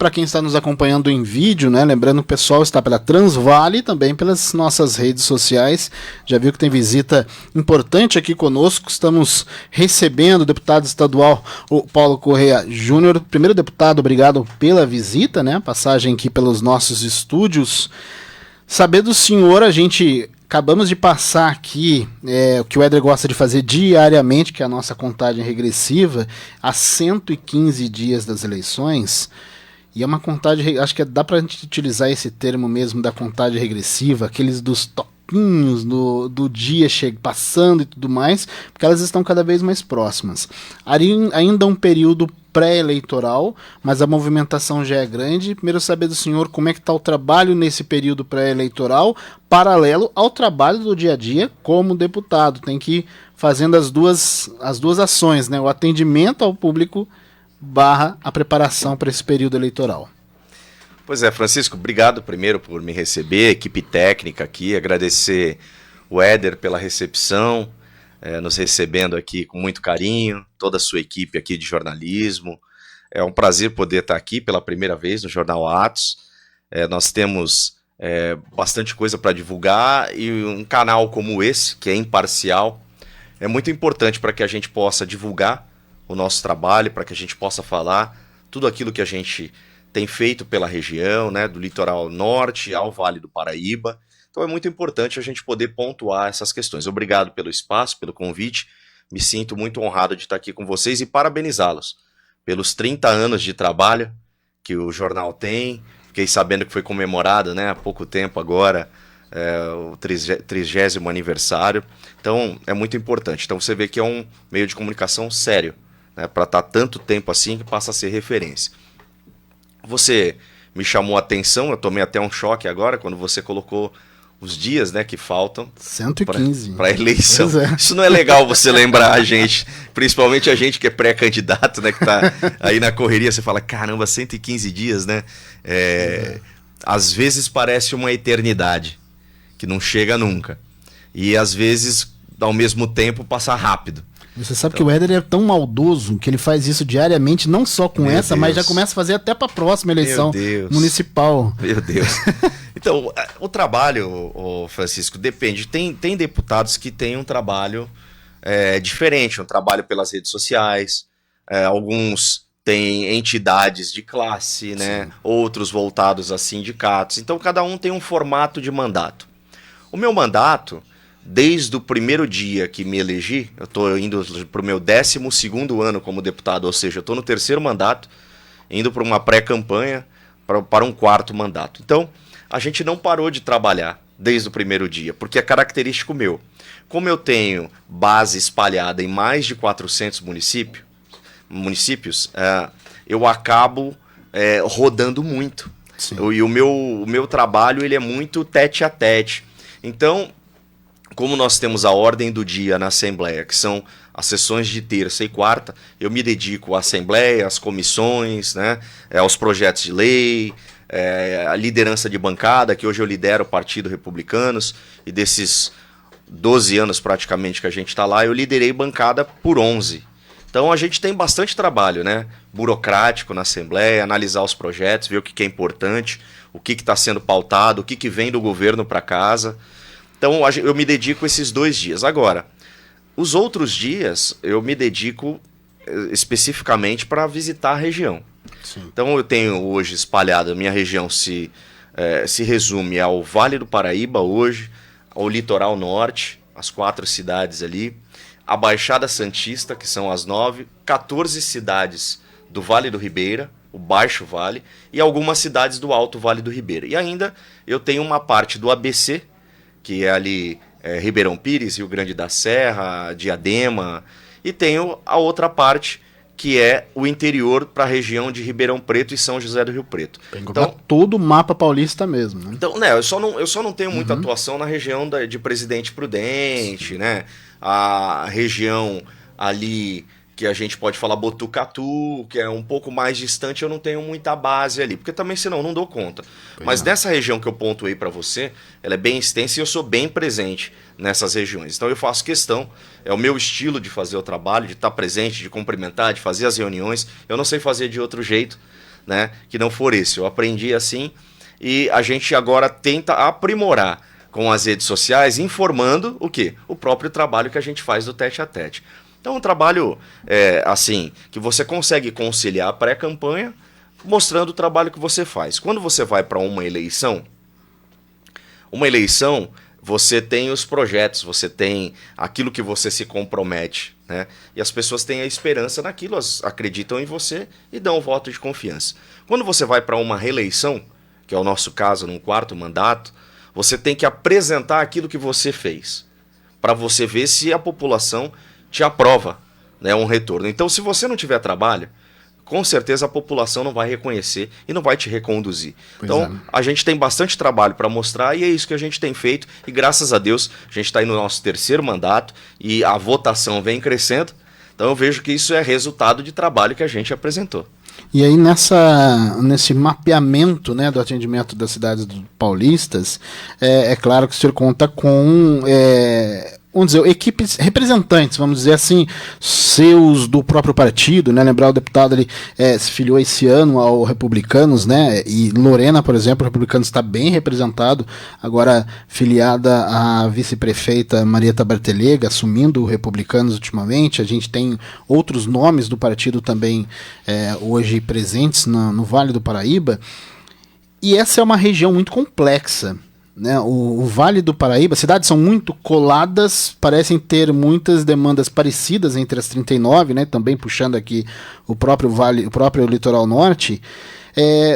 para quem está nos acompanhando em vídeo, né? Lembrando que o pessoal está pela Transvale e também pelas nossas redes sociais. Já viu que tem visita importante aqui conosco. Estamos recebendo o deputado estadual, o Paulo Correia Júnior. Primeiro, deputado, obrigado pela visita, né? Passagem aqui pelos nossos estúdios. Saber do senhor, acabamos de passar aqui o que o Éder gosta de fazer diariamente, que é a nossa contagem regressiva, há 115 dias das eleições. E é uma contagem, acho que dá pra gente utilizar esse termo mesmo da contagem regressiva, aqueles dos toquinhos do dia passando e tudo mais, porque elas estão cada vez mais próximas. Ainda um período pré-eleitoral, mas a movimentação já é grande. Primeiro, saber do senhor como é que está o trabalho nesse período pré-eleitoral, paralelo ao trabalho do dia a dia como deputado. Tem que ir fazendo as duas ações, né? O atendimento ao público / a preparação para esse período eleitoral. Pois é, Francisco, obrigado primeiro por me receber, equipe técnica aqui, agradecer o Éder pela recepção, nos recebendo aqui com muito carinho, toda a sua equipe aqui de jornalismo. É um prazer poder estar aqui pela primeira vez no Jornal Atos. Nós temos bastante coisa para divulgar e um canal como esse, que é imparcial, é muito importante para que a gente possa divulgar o nosso trabalho, para que a gente possa falar tudo aquilo que a gente tem feito pela região, né, do litoral norte ao Vale do Paraíba. Então é muito importante a gente poder pontuar essas questões. Obrigado pelo espaço, pelo convite. Me sinto muito honrado de estar aqui com vocês e parabenizá-los pelos 30 anos de trabalho que o jornal tem. Fiquei sabendo que foi comemorado, né, há pouco tempo agora, o 30º aniversário. Então é muito importante. Então você vê que é um meio de comunicação sério, né, para estar tanto tempo assim que passa a ser referência. Você me chamou a atenção, eu tomei até um choque agora quando você colocou os dias, né, que faltam 115 para a eleição. Isso não é legal você lembrar a gente, principalmente a gente que é pré-candidato, né, que está aí na correria, você fala, caramba, 115 dias, né? Às vezes parece uma eternidade, que não chega nunca. E às vezes, ao mesmo tempo, passa rápido. Você sabe que o Éder é tão maldoso que ele faz isso diariamente, não só com essa, mas já começa a fazer até para a próxima eleição municipal. Meu Deus. Então, o trabalho, Francisco, depende. Tem deputados que têm um trabalho diferente, um trabalho pelas redes sociais, alguns têm entidades de classe, né? Outros voltados a sindicatos. Então, cada um tem um formato de mandato. O meu mandato, desde o primeiro dia que me elegi, eu estou indo para o meu 12º ano como deputado, ou seja, eu estou no 3º mandato, indo para uma pré-campanha, para um 4º mandato. Então, a gente não parou de trabalhar desde o primeiro dia, porque é característico meu. Como eu tenho base espalhada em mais de 400 municípios, eu acabo rodando muito. E o meu trabalho ele é muito tete a tete. Então, como nós temos a ordem do dia na Assembleia, que são as sessões de terça e quarta, eu me dedico à Assembleia, às comissões, né, aos projetos de lei, a liderança de bancada, que hoje eu lidero o Partido Republicanos, e desses 12 anos praticamente que a gente está lá, eu liderei bancada por 11. Então a gente tem bastante trabalho, né, burocrático na Assembleia, analisar os projetos, ver o que é importante, o que está sendo pautado, o que vem do governo para casa. Então eu me dedico esses 2 dias. Agora, os outros dias eu me dedico especificamente para visitar a região. Sim. Então eu tenho hoje espalhado, a minha região se resume ao Vale do Paraíba hoje, ao Litoral Norte, as 4 cidades ali, a Baixada Santista, que são as 9, 14 cidades do Vale do Ribeira, o Baixo Vale, e algumas cidades do Alto Vale do Ribeira. E ainda eu tenho uma parte do ABC, que é ali Ribeirão Pires, Rio Grande da Serra, Diadema, e tenho a outra parte, que é o interior para a região de Ribeirão Preto e São José do Rio Preto. Então, todo o mapa paulista mesmo, né? Então, eu só não tenho muita atuação na região de Presidente Prudente, né? A região ali que a gente pode falar Botucatu, que é um pouco mais distante, eu não tenho muita base ali, porque também senão não dou conta. Mas nessa região que eu pontuei para você, ela é bem extensa e eu sou bem presente nessas regiões. Então eu faço questão, é o meu estilo de fazer o trabalho, de estar presente, de cumprimentar, de fazer as reuniões. Eu não sei fazer de outro jeito, né, que não for esse. Eu aprendi assim e a gente agora tenta aprimorar com as redes sociais, informando o quê? O próprio trabalho que a gente faz do tete a tete. Então, um trabalho assim, que você consegue conciliar a pré-campanha, mostrando o trabalho que você faz. Quando você vai para uma eleição, você tem os projetos, você tem aquilo que você se compromete, né? E as pessoas têm a esperança naquilo, acreditam em você e dão um voto de confiança. Quando você vai para uma reeleição, que é o nosso caso num 4º mandato, você tem que apresentar aquilo que você fez, para você ver se a população te aprova, né, um retorno. Então, se você não tiver trabalho, com certeza a população não vai reconhecer e não vai te reconduzir. Então, a gente tem bastante trabalho para mostrar e é isso que a gente tem feito. E graças a Deus, a gente está aí no nosso 3º mandato e a votação vem crescendo. Então, eu vejo que isso é resultado de trabalho que a gente apresentou. E aí nesse mapeamento, né, do atendimento das cidades paulistas, é claro que o senhor conta com, vamos dizer, equipes representantes, vamos dizer assim, seus do próprio partido, né? Lembrar, o deputado ele se filiou esse ano ao Republicanos, né? E Lorena, por exemplo, o Republicanos está bem representado, agora filiada à vice-prefeita Marieta Bartelega, assumindo o Republicanos ultimamente. A gente tem outros nomes do partido também hoje presentes no Vale do Paraíba, e essa é uma região muito complexa, né? O Vale do Paraíba, as cidades são muito coladas, parecem ter muitas demandas parecidas entre as 39, né? Também puxando aqui o próprio Vale, o próprio Litoral Norte,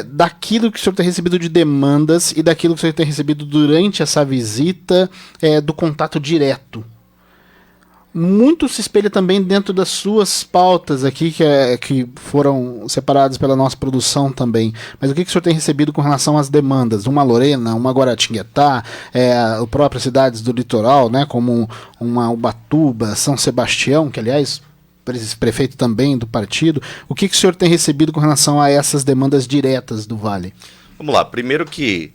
daquilo que o senhor tem recebido de demandas e daquilo que o senhor tem recebido durante essa visita, do contato direto. Muito se espelha também dentro das suas pautas aqui, que foram separadas pela nossa produção também. Mas o que o senhor tem recebido com relação às demandas? Uma Lorena, uma Guaratinguetá, o próprio cidades do litoral, né, como uma Ubatuba, São Sebastião, que aliás, prefeito também do partido. O que o senhor tem recebido com relação a essas demandas diretas do Vale? Vamos lá, primeiro que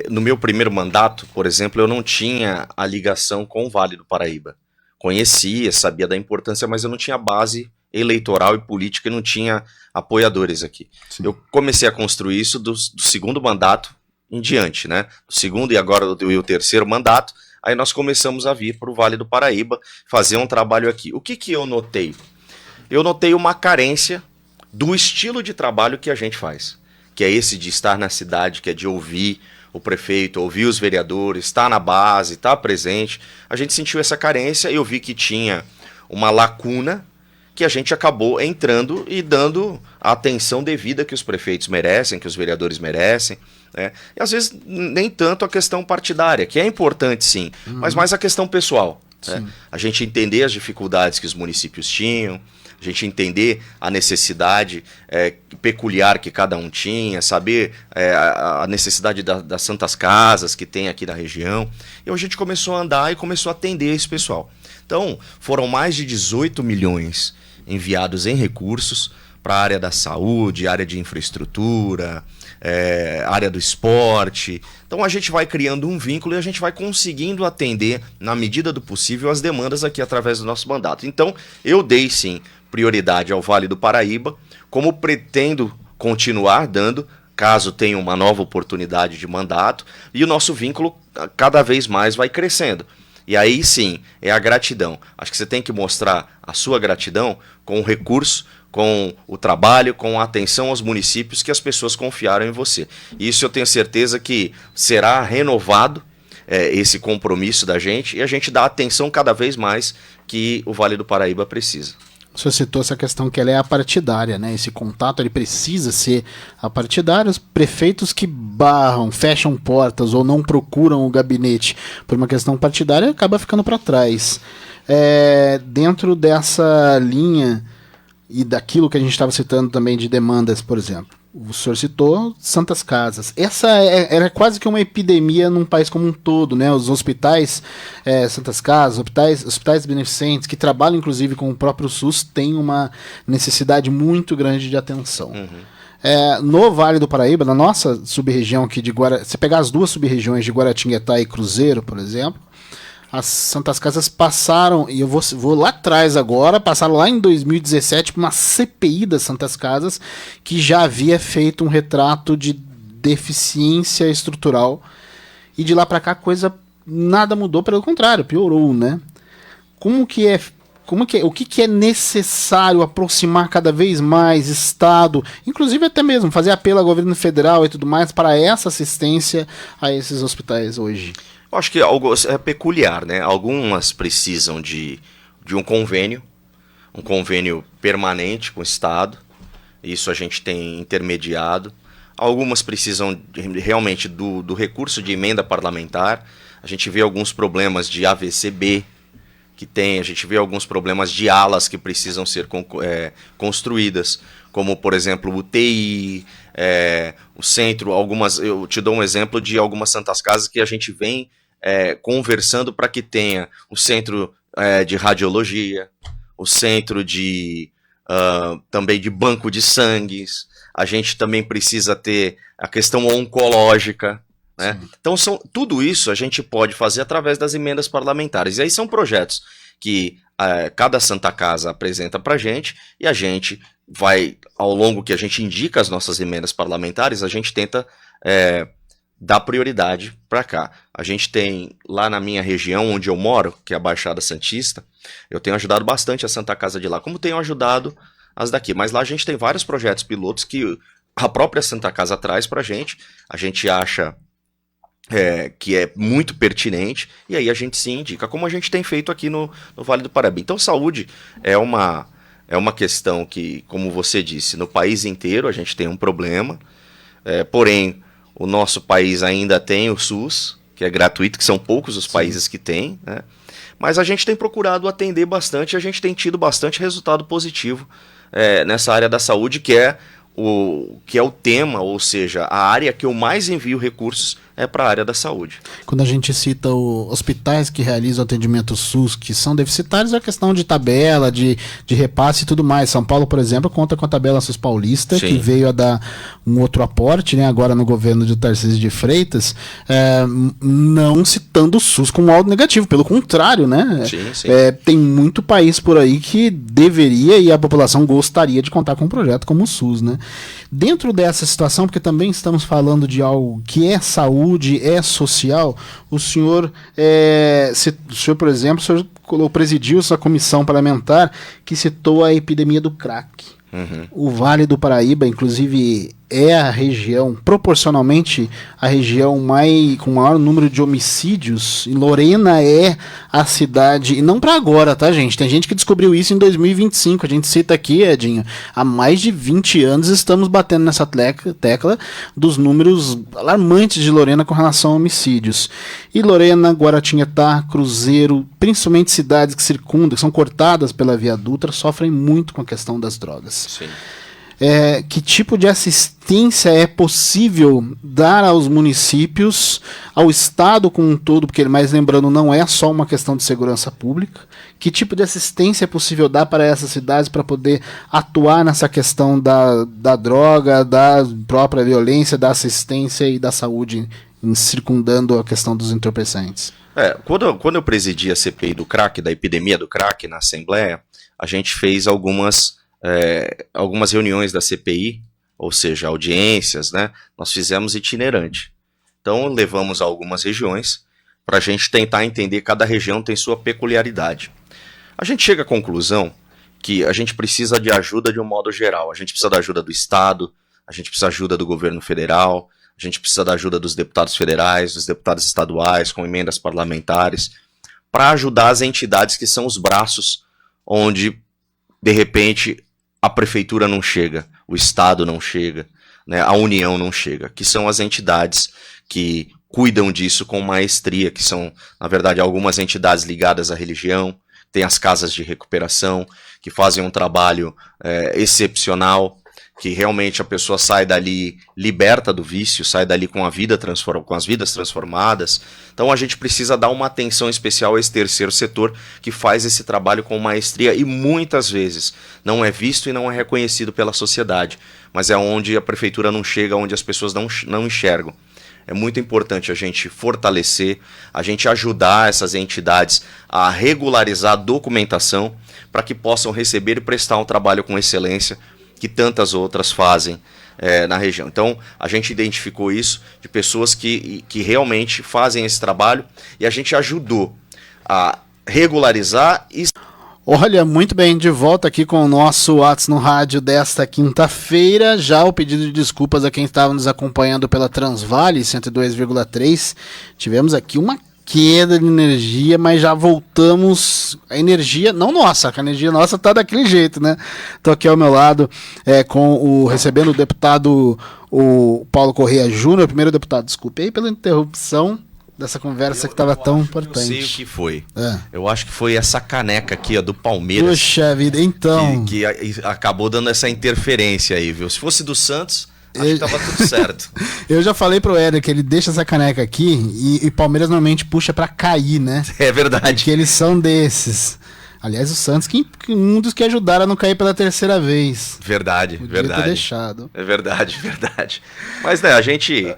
no meu primeiro mandato, por exemplo, eu não tinha a ligação com o Vale do Paraíba. Conhecia, sabia da importância, mas eu não tinha base eleitoral e política e não tinha apoiadores aqui. Sim. Eu comecei a construir isso do 2º mandato em diante, né? Do 2º e agora o 3º mandato, aí nós começamos a vir para o Vale do Paraíba, fazer um trabalho aqui. O que eu notei? Eu notei uma carência do estilo de trabalho que a gente faz, que é esse de estar na cidade, que é de ouvir o prefeito, ouvir os vereadores, estar na base, estar presente. A gente sentiu essa carência e eu vi que tinha uma lacuna que a gente acabou entrando e dando a atenção devida que os prefeitos merecem, que os vereadores merecem, né? E às vezes nem tanto a questão partidária, que é importante sim, mas mais a questão pessoal, né? A gente entender as dificuldades que os municípios tinham, a gente entender a necessidade peculiar que cada um tinha, saber a necessidade das santas casas que tem aqui na região. E a gente começou a andar e começou a atender esse pessoal. Então, foram mais de 18 milhões enviados em recursos para a área da saúde, área de infraestrutura, área do esporte. Então a gente vai criando um vínculo e a gente vai conseguindo atender, na medida do possível, as demandas aqui através do nosso mandato. Então eu dei sim prioridade ao Vale do Paraíba, como pretendo continuar dando, caso tenha uma nova oportunidade de mandato, e o nosso vínculo cada vez mais vai crescendo. E aí sim, é a gratidão. Acho que você tem que mostrar a sua gratidão com o recurso, com o trabalho, com a atenção aos municípios que as pessoas confiaram em você. Isso eu tenho certeza que será renovado, esse compromisso da gente, e a gente dá atenção cada vez mais que o Vale do Paraíba precisa. O senhor citou essa questão que ela é apartidária, né? Esse contato ele precisa ser apartidário. Os prefeitos que barram, fecham portas ou não procuram o gabinete por uma questão partidária acaba ficando para trás. Dentro dessa linha e daquilo que a gente estava citando também de demandas, por exemplo, o senhor citou santas casas. Essa era quase que uma epidemia num país como um todo, né? Os hospitais, santas casas, hospitais beneficentes, que trabalham inclusive com o próprio SUS, têm uma necessidade muito grande de atenção. No Vale do Paraíba, na nossa sub-região aqui de se pegar as duas sub-regiões de Guaratinguetá e Cruzeiro, por exemplo, As Santas Casas passaram, e eu vou lá atrás agora, passaram lá em 2017 por uma CPI das Santas Casas, que já havia feito um retrato de deficiência estrutural, e de lá para cá nada mudou, pelo contrário, piorou, né? O que é necessário aproximar cada vez mais Estado, inclusive até mesmo fazer apelo ao governo federal e tudo mais para essa assistência a esses hospitais hoje? Eu acho que algo é peculiar, né? Algumas precisam de um convênio permanente com o Estado. Isso a gente tem intermediado. Algumas precisam realmente do recurso de emenda parlamentar. A gente vê alguns problemas de AVCB que tem, a gente vê alguns problemas de alas que precisam ser construídas, como, por exemplo, o UTI, o centro, eu te dou um exemplo de algumas Santas Casas que a gente vem conversando para que tenha o centro de radiologia, o centro também de banco de sangues, a gente também precisa ter a questão oncológica, né? Então, tudo isso a gente pode fazer através das emendas parlamentares. E aí são projetos que cada Santa Casa apresenta para a gente, e a gente vai, ao longo que a gente indica as nossas emendas parlamentares, a gente tenta dar prioridade para cá. A gente tem, lá na minha região, onde eu moro, que é a Baixada Santista, eu tenho ajudado bastante a Santa Casa de lá, como tenho ajudado as daqui. Mas lá a gente tem vários projetos pilotos que a própria Santa Casa traz para a gente acha que é muito pertinente, e aí a gente se indica, como a gente tem feito aqui no Vale do Paraíba. Então, saúde é uma questão que, como você disse, no país inteiro a gente tem um problema, porém, o nosso país ainda tem o SUS, que é gratuito, que são poucos os países que têm, né? Mas a gente tem procurado atender bastante, a gente tem tido bastante resultado positivo nessa área da saúde, que é o tema, ou seja, a área que eu mais envio recursos para a área da saúde. Quando a gente cita hospitais que realizam atendimento SUS que são deficitários, é a questão de tabela, de repasse e tudo mais. São Paulo, por exemplo, conta com a tabela SUS paulista, sim, que veio a dar um outro aporte, né, agora no governo de Tarcísio de Freitas, não citando o SUS como algo negativo, pelo contrário, né? Sim, sim. Tem muito país por aí que deveria e a população gostaria de contar com um projeto como o SUS, né? Dentro dessa situação, porque também estamos falando de algo que é saúde, é social, o senhor, por exemplo, presidiu essa comissão parlamentar que citou a epidemia do crack. Uhum. O Vale do Paraíba, inclusive, é a região, proporcionalmente, a região com maior número de homicídios. E Lorena é a cidade, e não para agora, tá, gente? Tem gente que descobriu isso em 2025. A gente cita aqui, Edinho, há mais de 20 anos estamos batendo nessa tecla dos números alarmantes de Lorena com relação a homicídios. E Lorena, Guaratinguetá, Cruzeiro, principalmente cidades que circundam, que são cortadas pela Via Dutra, sofrem muito com a questão das drogas. Sim. Que tipo de assistência é possível dar aos municípios, ao Estado como um todo, porque, mais lembrando, não é só uma questão de segurança pública, que tipo de assistência é possível dar para essas cidades para poder atuar nessa questão da droga, da própria violência, da assistência e da saúde, circundando a questão dos entorpecentes? Quando eu presidi a CPI do crack, da epidemia do crack na Assembleia, a gente fez algumas reuniões da CPI, ou seja, audiências, né? Nós fizemos itinerante. Então, levamos a algumas regiões para a gente tentar entender, cada região tem sua peculiaridade. A gente chega à conclusão que a gente precisa de ajuda de um modo geral. A gente precisa da ajuda do Estado, a gente precisa da ajuda do governo federal, a gente precisa da ajuda dos deputados federais, dos deputados estaduais, com emendas parlamentares, para ajudar as entidades que são os braços onde, de repente, a prefeitura não chega, o Estado não chega, né, a União não chega, que são as entidades que cuidam disso com maestria, que são, na verdade, algumas entidades ligadas à religião, tem as casas de recuperação, que fazem um trabalho excepcional, que realmente a pessoa sai dali liberta do vício, sai dali com as vidas transformadas. Então a gente precisa dar uma atenção especial a esse terceiro setor que faz esse trabalho com maestria e muitas vezes não é visto e não é reconhecido pela sociedade, mas é onde a prefeitura não chega, onde as pessoas não enxergam. é muito importante a gente fortalecer, a gente ajudar essas entidades a regularizar a documentação para que possam receber e prestar um trabalho com excelência que tantas outras fazem na região. Então, a gente identificou isso de pessoas que realmente fazem esse trabalho e a gente ajudou a regularizar e... Olha, muito bem, de volta aqui com o nosso Whats no Rádio desta quinta-feira. Já o pedido de desculpas a quem estava nos acompanhando pela Transvale 102,3. Tivemos aqui uma queda de energia, mas já voltamos. A energia, não nossa, a energia nossa tá daquele jeito, né? Tô aqui ao meu lado recebendo o deputado o Paulo Correia Júnior, primeiro deputado, desculpe aí pela interrupção dessa conversa que estava tão importante. Eu sei o que foi. Eu acho que foi essa caneca aqui, ó, do Palmeiras. Puxa vida, então. Que acabou dando essa interferência aí, viu? Se fosse do Santos, acho que tava tudo certo. Eu já falei pro Éder que ele deixa essa caneca aqui e Palmeiras normalmente puxa pra cair, né? É verdade. Porque eles são desses. Aliás, o Santos, um dos que ajudaram a não cair pela terceira vez. Verdade, podia verdade. Ter deixado. É verdade, verdade. Mas, né, a gente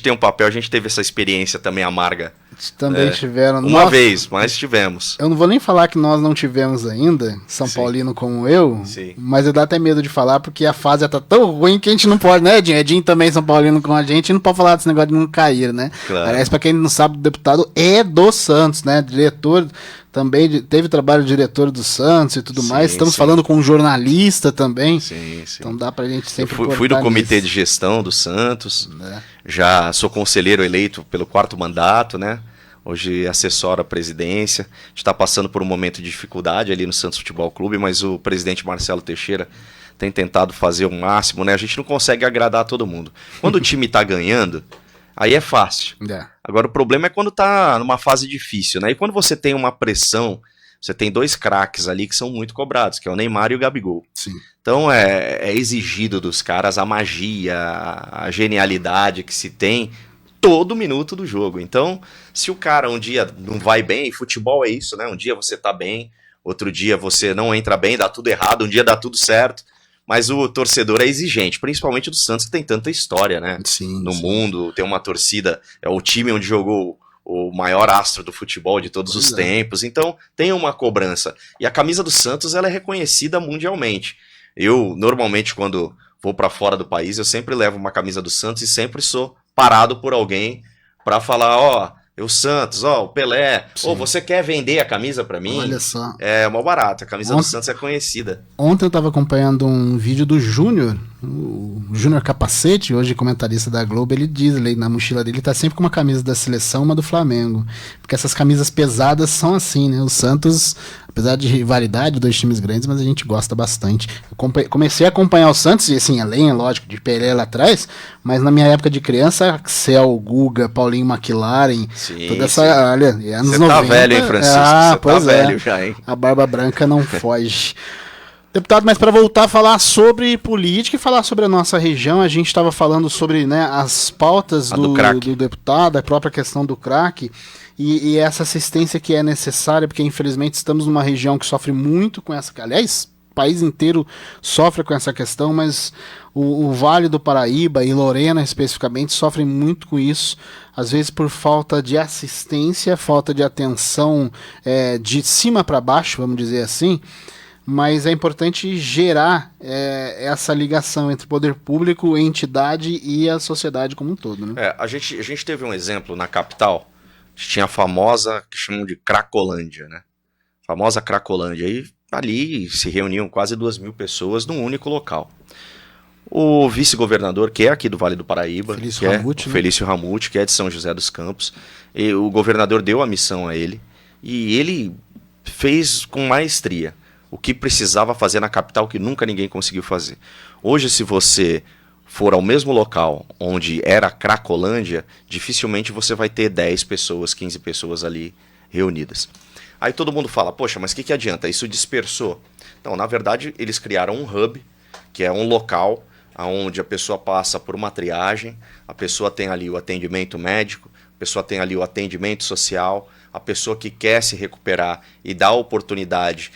tem um papel, a gente teve essa experiência também amarga. Também tiveram. Uma vez, mas tivemos. Eu não vou nem falar que nós não tivemos ainda, São Paulino como eu, mas eu dá até medo de falar porque a fase tá tão ruim que a gente não pode, né, Edinho? Edinho também São Paulino com a gente não pode falar desse negócio de não cair, né? Claro. Aliás, pra quem não sabe, o deputado é do Santos, né? Diretor também, teve trabalho de diretor do Santos e tudo mais. Estamos falando com um jornalista também. Sim. Então dá pra gente sempre fui do comitê de gestão do Santos, já sou conselheiro eleito pelo 4º mandato, né? Hoje assessoro a presidência. A gente está passando por um momento de dificuldade ali no Santos Futebol Clube, mas o presidente Marcelo Teixeira tem tentado fazer o máximo, né? A gente não consegue agradar todo mundo. Quando o time está ganhando, aí é fácil. Agora o problema é quando está numa fase difícil, né? E quando você tem uma pressão, você tem 2 craques ali que são muito cobrados, que é o Neymar e o Gabigol. Sim. Então é exigido dos caras a magia, a genialidade que se tem todo minuto do jogo. Então, se o cara um dia não vai bem, futebol é isso, né? Um dia você tá bem, outro dia você não entra bem, dá tudo errado, um dia dá tudo certo. Mas o torcedor é exigente, principalmente do Santos, que tem tanta história, né? No mundo, tem uma torcida, é o time onde jogou o maior astro do futebol de todos os tempos. Então, tem uma cobrança. E a camisa do Santos, ela é reconhecida mundialmente. Eu, normalmente, quando vou para fora do país, eu sempre levo uma camisa do Santos e sempre sou parado por alguém para falar, o Santos, o Pelé, você quer vender a camisa para mim? Olha só. É mó barato, a camisa do Santos é conhecida. Ontem eu tava acompanhando um vídeo do Júnior, o Júnior Capacete, hoje comentarista da Globo, ele diz, ele, na mochila dele tá sempre com uma camisa da seleção, uma do Flamengo, porque essas camisas pesadas são assim, né? O Santos, apesar de rivalidade, 2 times grandes, mas a gente gosta bastante. Eu comecei a acompanhar o Santos, e assim, além, lógico, de Pelé lá atrás, mas na minha época de criança, Axel, Guga, Paulinho McLaren, toda essa, olha, anos 90. Você tá velho, hein, Francisco? Você tá velho já, hein? A barba branca não foge. Deputado, mas para voltar a falar sobre política e falar sobre a nossa região, a gente estava falando sobre, né, as pautas do deputado, a própria questão do crack e essa assistência que é necessária, porque infelizmente estamos numa região que sofre muito com essa... Aliás, o país inteiro sofre com essa questão, mas o Vale do Paraíba e Lorena especificamente sofrem muito com isso, às vezes por falta de assistência, falta de atenção de cima para baixo, vamos dizer assim. Mas é importante gerar essa ligação entre poder público, entidade e a sociedade como um todo, né? A gente teve um exemplo na capital, a gente tinha a famosa, que chamam de Cracolândia, né? Famosa Cracolândia. E ali se reuniam quase 2.000 pessoas num único local. O vice-governador, que é aqui do Vale do Paraíba, Felício Ramute, que é de São José dos Campos, e o governador deu a missão a ele, e ele fez com maestria o que precisava fazer na capital que nunca ninguém conseguiu fazer. Hoje, se você for ao mesmo local onde era a Cracolândia, dificilmente você vai ter 10 pessoas, 15 pessoas ali reunidas. Aí todo mundo fala, poxa, mas o que adianta? Isso dispersou. Então, na verdade, eles criaram um hub, que é um local onde a pessoa passa por uma triagem, a pessoa tem ali o atendimento médico, a pessoa tem ali o atendimento social, a pessoa que quer se recuperar e dá oportunidade,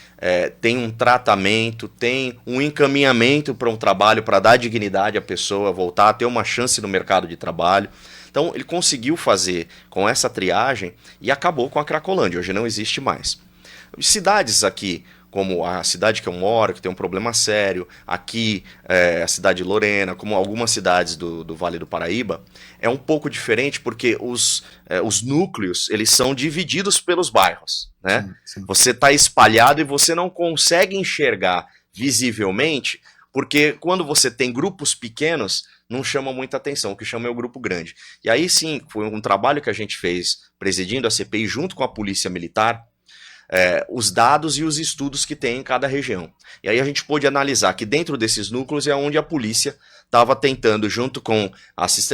tem um tratamento, tem um encaminhamento para um trabalho, para dar dignidade à pessoa, voltar a ter uma chance no mercado de trabalho. Então ele conseguiu fazer com essa triagem e acabou com a Cracolândia, hoje não existe mais. Cidades aqui, como a cidade que eu moro, que tem um problema sério, aqui a cidade de Lorena, como algumas cidades do Vale do Paraíba, é um pouco diferente porque os núcleos eles são divididos pelos bairros, né? Sim. Você está espalhado e você não consegue enxergar visivelmente, porque quando você tem grupos pequenos, não chama muita atenção, o que chama é o grupo grande. E aí sim, foi um trabalho que a gente fez presidindo a CPI junto com a Polícia Militar, os dados e os estudos que tem em cada região. E aí a gente pôde analisar que dentro desses núcleos é onde a polícia estava tentando, junto com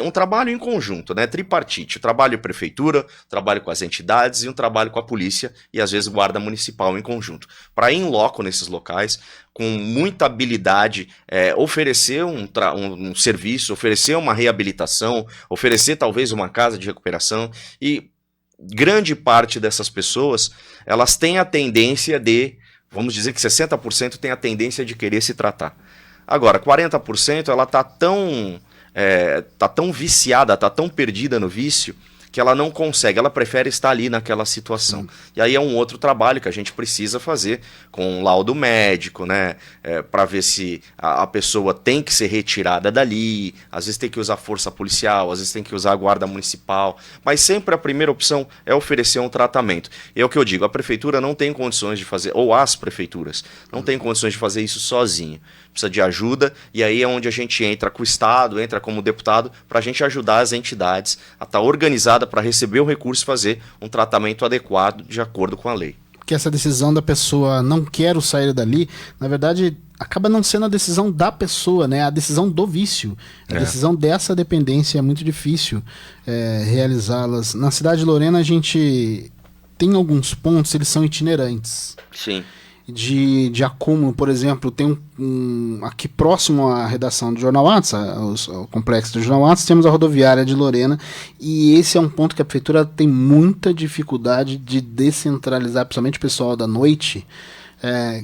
um trabalho em conjunto, né, tripartite, o trabalho prefeitura, o trabalho com as entidades e um trabalho com a polícia e às vezes guarda municipal em conjunto, para ir em loco nesses locais, com muita habilidade, oferecer um serviço, oferecer uma reabilitação, oferecer talvez uma casa de recuperação. E grande parte dessas pessoas, elas têm a tendência vamos dizer que 60% tem a tendência de querer se tratar. Agora, 40% ela tá tão viciada, tá tão perdida no vício, que ela não consegue, ela prefere estar ali naquela situação. Sim. E aí é um outro trabalho que a gente precisa fazer com um laudo médico, né, para ver se a pessoa tem que ser retirada dali, às vezes tem que usar força policial, às vezes tem que usar a guarda municipal, mas sempre a primeira opção é oferecer um tratamento. E é o que eu digo, a prefeitura não tem condições de fazer, ou as prefeituras, não tem condições de fazer isso sozinho. Precisa de ajuda, e aí é onde a gente entra com o Estado, entra como deputado, para a gente ajudar as entidades a estar organizada para receber o recurso e fazer um tratamento adequado de acordo com a lei. Porque essa decisão da pessoa não quero sair dali, na verdade, acaba não sendo a decisão da pessoa, né? A decisão do vício. A decisão dessa dependência é muito difícil realizá-las. Na cidade de Lorena, a gente tem alguns pontos, eles são itinerantes. Sim. De acúmulo, por exemplo, tem aqui próximo à redação do Jornal What's, o complexo do Jornal What's, temos a rodoviária de Lorena, e esse é um ponto que a prefeitura tem muita dificuldade de descentralizar, principalmente o pessoal da noite,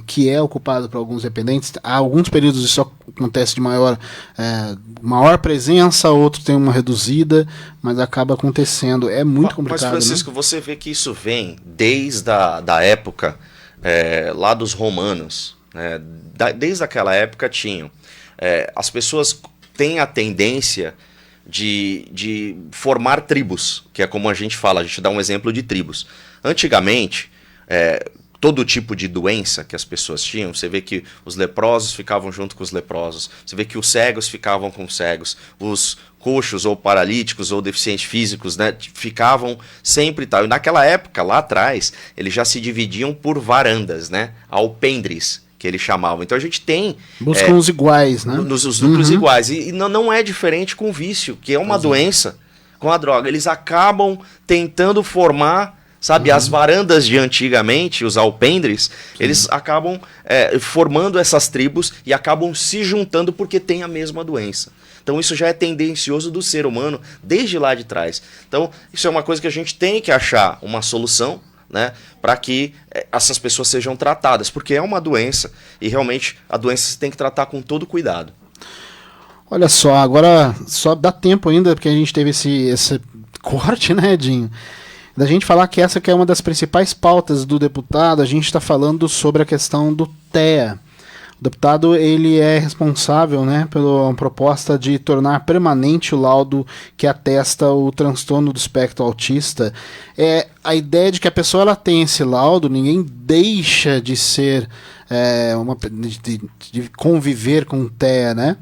que é ocupado por alguns dependentes. Há alguns períodos isso acontece de maior presença, outros tem uma reduzida, mas acaba acontecendo. É muito complicado. Mas, Francisco, né? Você vê que isso vem desde da época lá dos romanos, né? Desde aquela época tinham. As pessoas têm a tendência de formar tribos, que é como a gente fala, a gente dá um exemplo de tribos. Antigamente, todo tipo de doença que as pessoas tinham, você vê que os leprosos ficavam junto com os leprosos, você vê que os cegos ficavam com os cegos, os coxos ou paralíticos ou deficientes físicos, né, ficavam sempre tal. E naquela época, lá atrás, eles já se dividiam por varandas, né, alpendres, que eles chamavam. Então a gente tem... Buscam os iguais, né? Os núcleos iguais. E não é diferente com o vício, que é uma doença, com a droga. Eles acabam tentando formar... Sabe, as varandas de antigamente, os alpendres, eles acabam formando essas tribos e acabam se juntando porque têm a mesma doença. Então isso já é tendencioso do ser humano desde lá de trás. Então isso é uma coisa que a gente tem que achar uma solução, né, para que essas pessoas sejam tratadas, porque é uma doença e realmente a doença você tem que tratar com todo cuidado. Olha só, agora só dá tempo ainda, porque a gente teve esse corte, né, Edinho? Da gente falar que essa que é uma das principais pautas do deputado, a gente está falando sobre a questão do TEA. O deputado ele é responsável, né, pela proposta de tornar permanente o laudo que atesta o transtorno do espectro autista. A ideia de que a pessoa ela tem esse laudo, ninguém deixa de ser de conviver com o TEA, né?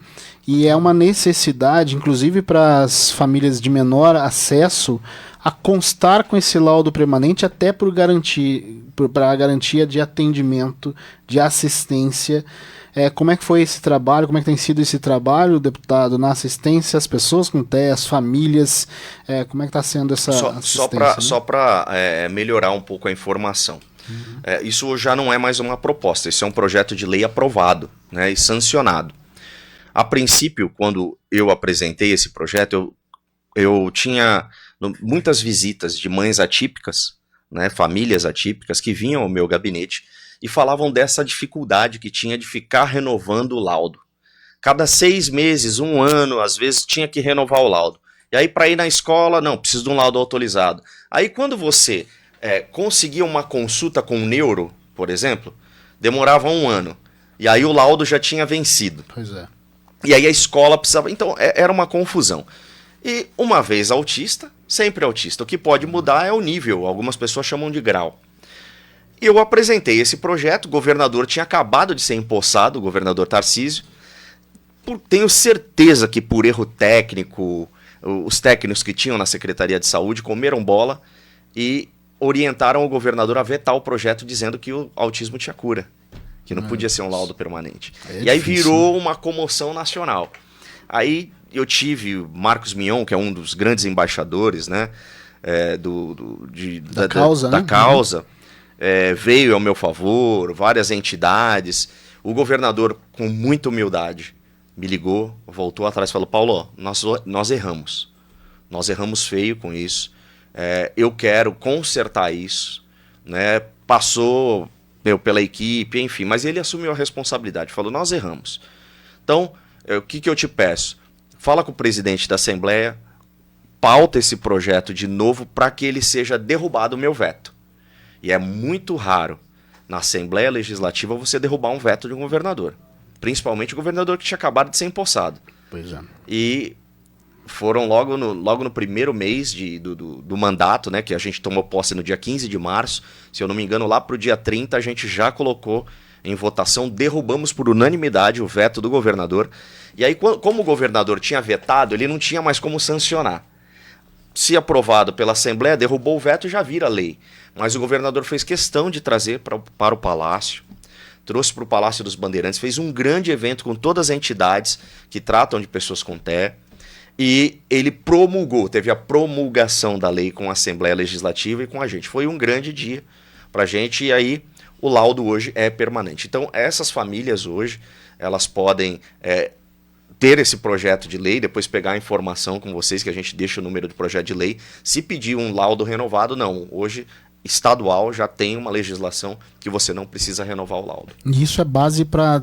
E é uma necessidade, inclusive para as famílias de menor acesso, a constar com esse laudo permanente até para a garantia de atendimento, de assistência. Como é que foi esse trabalho? Como é que tem sido esse trabalho, deputado, na assistência às pessoas com TEA, às famílias? Como é que está sendo essa assistência? Só para melhorar um pouco a informação. Isso já não é mais uma proposta, isso é um projeto de lei aprovado, né, e sancionado. A princípio, quando eu apresentei esse projeto, eu eu tinha muitas visitas de mães atípicas, né, famílias atípicas que vinham ao meu gabinete e falavam dessa dificuldade que tinha de ficar renovando o laudo. Cada 6 meses, 1 ano, às vezes tinha que renovar o laudo. E aí para ir na escola, não, preciso de um laudo autorizado. Aí quando você conseguia uma consulta com um neuro, por exemplo, demorava 1 ano. E aí o laudo já tinha vencido. Pois é. E aí a escola precisava... Então era uma confusão. E uma vez autista, sempre autista. O que pode mudar é o nível. Algumas pessoas chamam de grau. E eu apresentei esse projeto. O governador tinha acabado de ser empossado, o governador Tarcísio. Tenho certeza que por erro técnico, os técnicos que tinham na Secretaria de Saúde comeram bola e orientaram o governador a vetar o projeto dizendo que o autismo tinha cura, que não podia ser um laudo permanente. E aí virou uma comoção nacional. Aí eu tive o Marcos Mion, que é um dos grandes embaixadores, né, da causa, veio ao meu favor, várias entidades. O governador, com muita humildade, me ligou, voltou atrás e falou: Paulo, nós erramos. Nós erramos feio com isso. Eu quero consertar isso. Né? Passou pela equipe, enfim, mas ele assumiu a responsabilidade. Falou: nós erramos. Então, o que eu te peço? Fala com o presidente da Assembleia, pauta esse projeto de novo para que ele seja derrubado o meu veto. E é muito raro na Assembleia Legislativa você derrubar um veto de um governador. Principalmente o governador que tinha acabado de ser empossado. Pois é. E foram logo no primeiro mês do mandato, né, que a gente tomou posse no dia 15 de março. Se eu não me engano, lá para o dia 30 a gente já colocou em votação, derrubamos por unanimidade o veto do governador. E aí, como o governador tinha vetado, ele não tinha mais como sancionar. Se aprovado pela Assembleia, derrubou o veto e já vira lei. Mas o governador fez questão de trazer para o Palácio. Trouxe para o Palácio dos Bandeirantes, fez um grande evento com todas as entidades que tratam de pessoas com TEA, e ele promulgou, teve a promulgação da lei com a Assembleia Legislativa e com a gente. Foi um grande dia para a gente, e aí o laudo hoje é permanente. Então essas famílias hoje, elas podem ter esse projeto de lei, depois pegar a informação com vocês, que a gente deixa o número do projeto de lei. Se pedir um laudo renovado, não, hoje estadual já tem uma legislação que você não precisa renovar o laudo. E isso é base para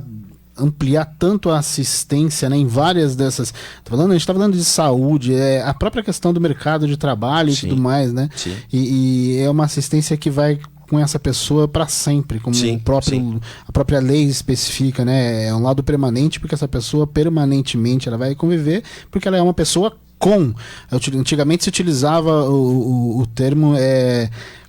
ampliar tanto a assistência, né, em várias dessas... a gente está falando de saúde, a própria questão do mercado de trabalho e tudo mais, né? Sim. E é uma assistência que vai com essa pessoa para sempre, como a própria lei especifica, né? É um laudo permanente, porque essa pessoa permanentemente ela vai conviver, porque ela é uma pessoa com... Antigamente se utilizava o termo...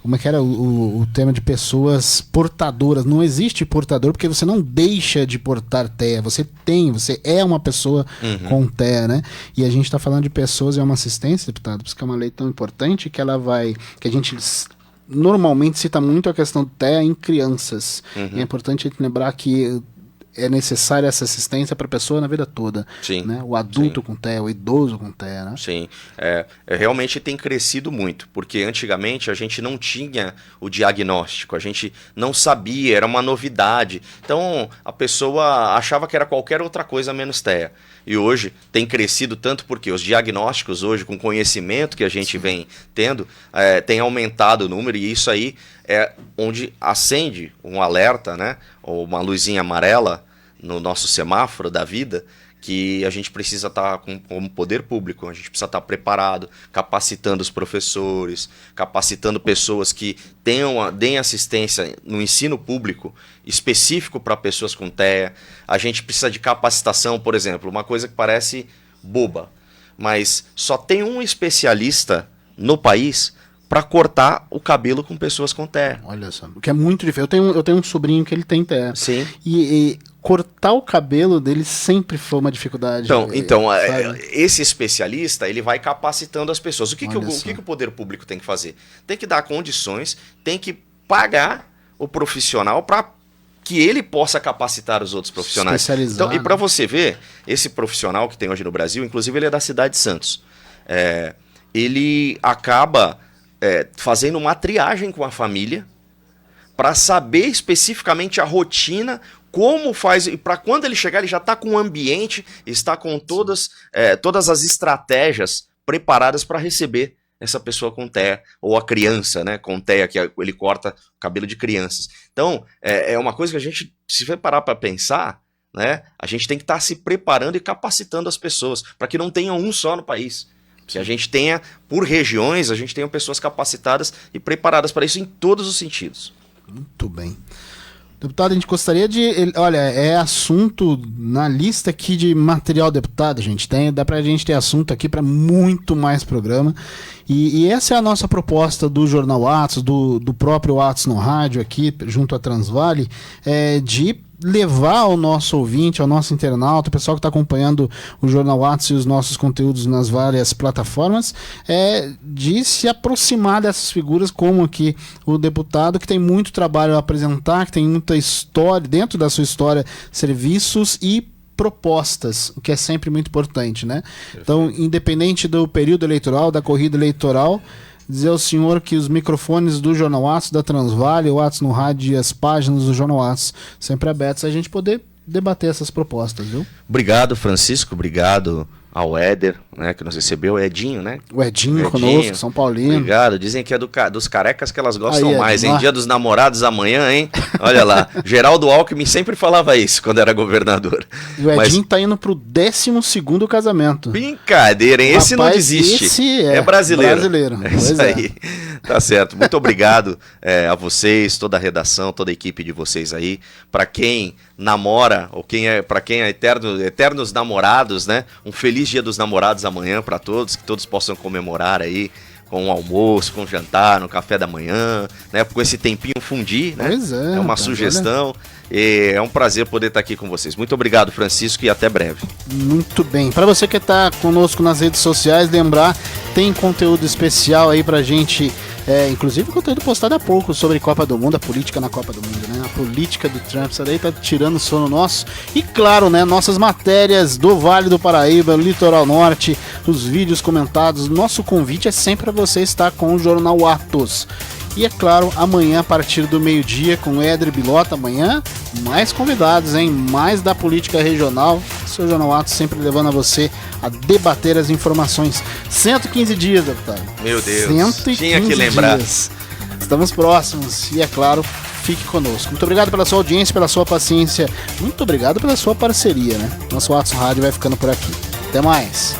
como é que era o tema de pessoas portadoras? Não existe portador porque você não deixa de portar TEA. Você é uma pessoa com TEA, né? E a gente está falando de pessoas, é uma assistência, deputado, por isso que é uma lei tão importante que a gente normalmente cita muito a questão do TEA em crianças. E é importante a gente lembrar que é necessária essa assistência para a pessoa na vida toda. Sim. Né? O adulto com TEA, o idoso com TEA. Né? Sim. Realmente tem crescido muito, porque antigamente a gente não tinha o diagnóstico, a gente não sabia, era uma novidade. Então a pessoa achava que era qualquer outra coisa menos TEA. E hoje tem crescido tanto porque os diagnósticos hoje, com conhecimento que a gente vem tendo, tem aumentado o número, e isso aí é onde acende um alerta, né, ou uma luzinha amarela no nosso semáforo da vida, que a gente precisa estar como poder público, a gente precisa estar preparado, capacitando os professores, capacitando pessoas que deem assistência no ensino público específico para pessoas com TEA. A gente precisa de capacitação, por exemplo, uma coisa que parece boba, mas só tem um especialista no país para cortar o cabelo com pessoas com TEA. Olha só, o que é muito difícil. Eu tenho um sobrinho que ele tem TEA. Sim. E cortar o cabelo dele sempre foi uma dificuldade. Então esse especialista, ele vai capacitando as pessoas. O que o poder público tem que fazer? Tem que dar condições, tem que pagar o profissional para que ele possa capacitar os outros profissionais. Especializar, então, e para você ver, esse profissional que tem hoje no Brasil, inclusive ele é da cidade de Santos, ele acaba fazendo uma triagem com a família para saber especificamente a rotina, como faz, e para quando ele chegar ele já está com o ambiente, está com todas as estratégias preparadas para receber essa pessoa com TEA, ou a criança, né, com TEA, que ele corta o cabelo de crianças. Então, é uma coisa que a gente, se for parar para pensar, né, a gente tem que estar se preparando e capacitando as pessoas, para que não tenha um só no país. Que a gente tenha, por regiões, a gente tenha pessoas capacitadas e preparadas para isso em todos os sentidos. Muito bem. Deputado, a gente gostaria de... Olha, é assunto na lista aqui de material deputado, gente. Dá pra gente ter assunto aqui para muito mais programa. E essa é a nossa proposta do Jornal Atos, do próprio Atos no Rádio aqui, junto à Transvale, de levar ao nosso ouvinte, ao nosso internauta, o pessoal que está acompanhando o Jornal Atos e os nossos conteúdos nas várias plataformas, de se aproximar dessas figuras, como aqui o deputado, que tem muito trabalho a apresentar, que tem muita história, dentro da sua história, serviços e propostas, o que é sempre muito importante, né? Então, independente do período eleitoral, da corrida eleitoral, dizer ao senhor que os microfones do Jornal Atos, da Transvale, o Atos no Rádio e as páginas do Jornal Atos sempre abertas, a gente poder debater essas propostas, viu? Obrigado, Francisco, obrigado ao Éder, né, que nos recebeu, o Edinho, né? O Edinho conosco, São Paulino. Obrigado, dizem que é dos carecas que elas gostam aí, mais, hein? Dia dos namorados amanhã, hein? Olha lá, Geraldo Alckmin sempre falava isso quando era governador. E o Edinho tá indo pro 12º casamento. Brincadeira, hein? Esse Rapaz, não desiste. Esse é brasileiro. É isso aí. Tá certo. Muito obrigado a vocês, toda a redação, toda a equipe de vocês aí. Para quem namora, ou para quem é eternos namorados, né? Um feliz Dia dos Namorados amanhã para todos, que todos possam comemorar aí com o almoço, com o jantar, no café da manhã, né? Com esse tempinho fundir, né? Pois é. É uma sugestão. E é um prazer poder estar aqui com vocês. Muito obrigado, Francisco, e até breve. Muito bem. Para você que está conosco nas redes sociais, lembrar, tem conteúdo especial aí pra gente, inclusive conteúdo postado há pouco sobre Copa do Mundo, a política na Copa do Mundo, né? A política do Trump, isso daí tá tirando o sono nosso. E claro, né, nossas matérias do Vale do Paraíba, Litoral Norte, os vídeos comentados. Nosso convite é sempre para você estar com o Jornal Atos. E é claro, amanhã a partir do meio-dia com o Éder Bilota, amanhã mais convidados, hein? Mais da política regional. Seu Jornal Atos sempre levando a você a debater as informações. 115 dias, deputado. Meu Deus, 115 tinha que lembrar. Dias. Estamos próximos e é claro, fique conosco. Muito obrigado pela sua audiência, pela sua paciência. Muito obrigado pela sua parceria, né? Nosso Atos Rádio vai ficando por aqui. Até mais.